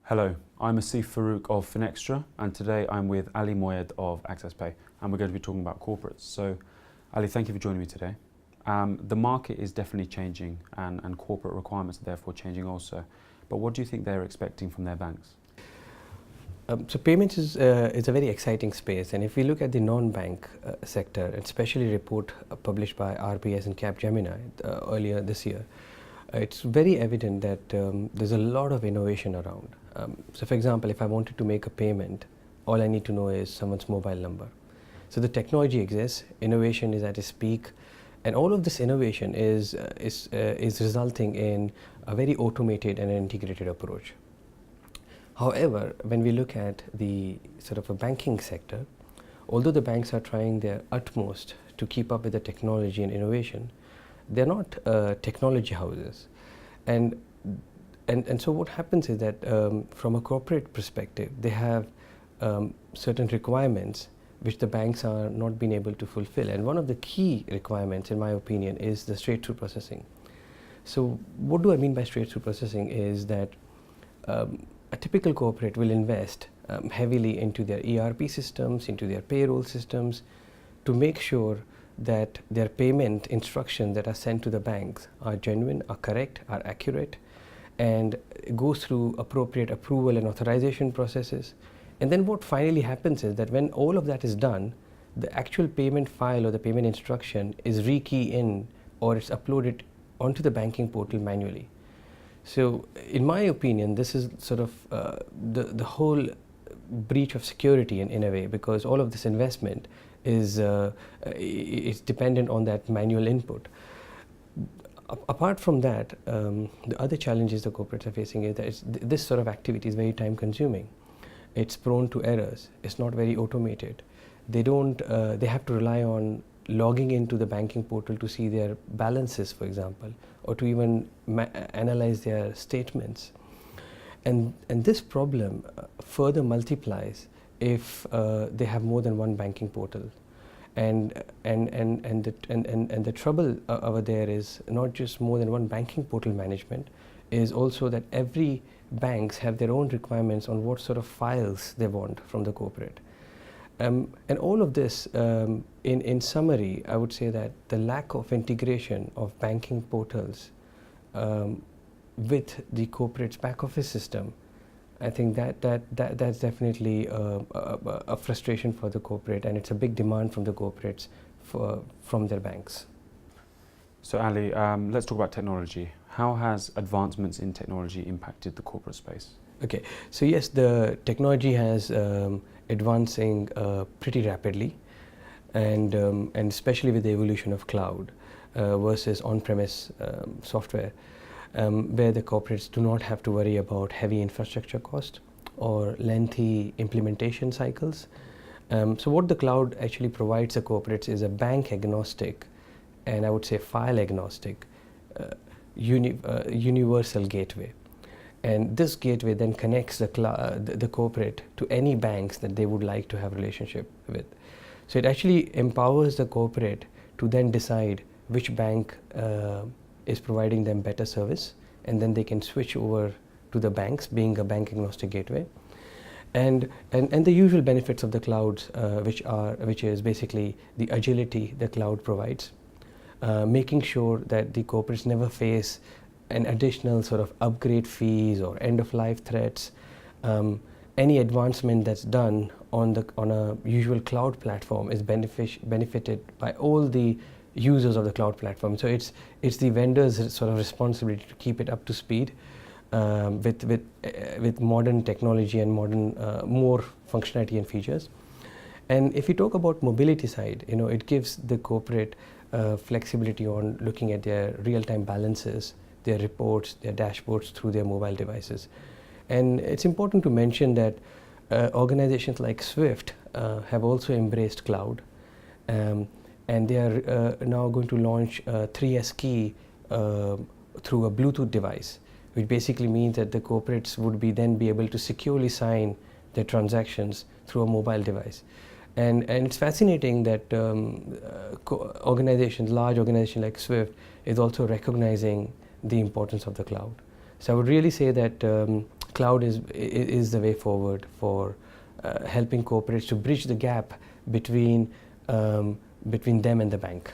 Hello, I'm Asif Farouk of Finextra, and today I'm with Ali Moiyed of AccessPay, and we're going to be talking about corporates. So, Ali, thank you for joining me today. The market is definitely changing, and corporate requirements are therefore changing also. But what do you think they're expecting from their banks? So payments is a very exciting space, and if we look at the non-bank sector, especially a report published by RBS and Capgemini earlier this year, it's very evident that there's a lot of innovation around. So for example, if I wanted to make a payment, all I need to know is someone's mobile number. So the technology exists, innovation is at its peak, and all of this innovation is resulting in a very automated and integrated approach. However, when we look at the sort of a banking sector, although the banks are trying their utmost to keep up with the technology and innovation, they're not technology houses. And so what happens is that from a corporate perspective, they have certain requirements which the banks are not being able to fulfill. And one of the key requirements, in my opinion, is the straight-through processing. So what do I mean by straight-through processing is that a typical corporate will invest heavily into their ERP systems, into their payroll systems, to make sure that their payment instructions that are sent to the banks are genuine, are correct, are accurate, and goes through appropriate approval and authorization processes. And then what finally happens is that when all of that is done, the actual payment file or the payment instruction is re-key in, or it's uploaded onto the banking portal manually. So in my opinion, this is sort of the whole breach of security in a way, because all of this investment is dependent on that manual input. Apart from that, the other challenges the corporates are facing is that this sort of activity is very time consuming. It's prone to errors. It's not very automated. They have to rely on logging into the banking portal to see their balances, for example, or to even analyze their statements. And this problem further multiplies if they have more than one banking portal. And the trouble over there is not just more than one banking portal management, is also that every banks have their own requirements on what sort of files they want from the corporate. And all of this, in summary, I would say that the lack of integration of banking portals with the corporate's back office system, I think that's definitely a frustration for the corporate, and it's a big demand from the corporates from their banks. So Ali, let's talk about technology. How has advancements in technology impacted the corporate space? Okay, so yes, the technology has advancing pretty rapidly, and especially with the evolution of cloud versus on-premise software, where the corporates do not have to worry about heavy infrastructure cost or lengthy implementation cycles. So what the cloud actually provides the corporates is a bank agnostic, and I would say file agnostic, universal gateway. And this gateway then connects the corporate to any banks that they would like to have a relationship with. So it actually empowers the corporate to then decide which bank is providing them better service, and then they can switch over to the banks, being a bank agnostic gateway. And the usual benefits of the clouds, which is basically the agility the cloud provides, making sure that the corporates never face an additional sort of upgrade fees or end-of-life threats. Any advancement that's done on a usual cloud platform is benefited by all the users of the cloud platform. So it's the vendor's sort of responsibility to keep it up to speed with modern technology and modern more functionality and features. And if you talk about mobility side, it gives the corporate flexibility on looking at their real-time balances, their reports, their dashboards through their mobile devices. And it's important to mention that organizations like Swift have also embraced cloud, and they are now going to launch 3S key through a Bluetooth device, which basically means that the corporates would then be able to securely sign their transactions through a mobile device. And it's fascinating that large organizations like Swift is also recognizing the importance of the cloud. So I would really say that cloud is the way forward for helping corporates to bridge the gap between them and the bank.